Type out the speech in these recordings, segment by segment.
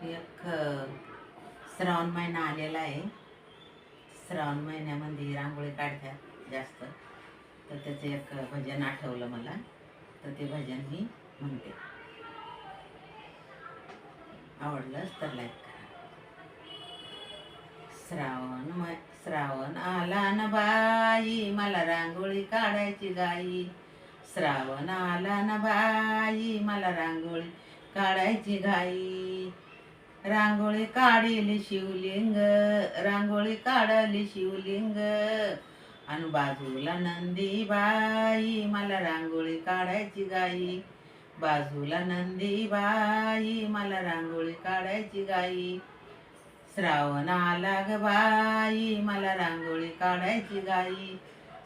एक श्रावण महिना आलेला आहे. श्रावण महिन्यामध्ये रांगोळी काढतात जास्त, तर त्याचं एक भजन आठवलं मला, तर ते भजन मी म्हणते. आवडलंच तर लाईक करा. श्रावण आला न बाई, मला रांगोळी काढायची गाई. श्रावण आला न बाई, मला रांगोळी काढायची घाई. रांगोळी काढली शिवलिंग, रांगोळी काढली शिवलिंग, आणि बाजूला नंदी बाई, मला रांगोळी काढायची गाई. बाजूला नंदी बाई, मला रांगोळी काढायची गाई. श्रावण आला ग बाई, मला रांगोळी काढायची गाई.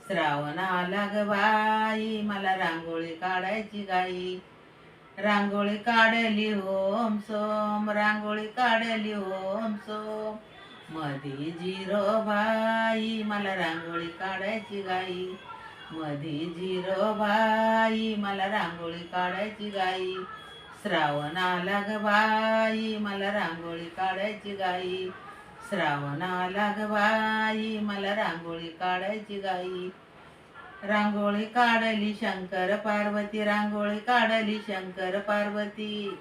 श्रावण आला ग बाई, मला रांगोळी काढायची गाई. रांगोळी काढली ओम सोम, रांगोळी काढली ओम सोम, मधी जिरो बाई, मला रांगोळी काढायची गाई. मधी जिरो बाई, मला रांगोळी काढायची गाई. श्रावण आला ग बाई, मला रांगोळी काढायची गाई. श्रावण आला ग बाई, मला रांगोळी काढायची गाई. रांगोळी काढली शंकर पार्वती, रांगोळी काढली शंकर पार्वती,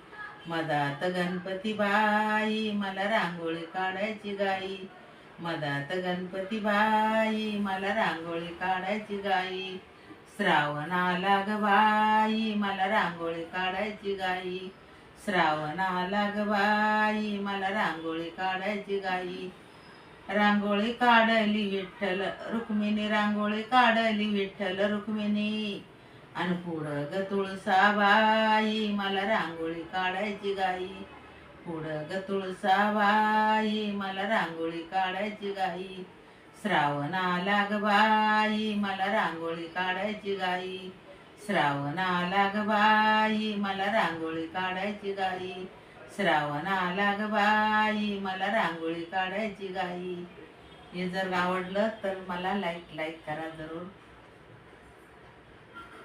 मधात गणपती बाई, मला रांगोळी काढायची गाई. मधात गणपती बाई, मला रांगोळी काढायची गाई. श्रावण आला ग बाई, मला रांगोळी काढायची गाई. श्रावण आला ग बाई, मला रांगोळी काढायची गाई. रांगोळी काढली विठ्ठल रुक्मिणी, रांगोळी काढली विठ्ठल रुक्मिणी, आणि पुढं ग तुळसाबाई, मला रांगोळी काढायची गाई. पुढं ग तुळसाबाई, मला रांगोळी काढायची गाई. श्रावण आला ग बाई, मला रांगोळी काढायची गाई. श्रावण आला ग बाई, मला रांगोळी काढायची गाई. श्रावण आला ग बाई, मला रांगोळी काढायची गाई. हे जर आवडलं तर मला लाईक करा जरूर.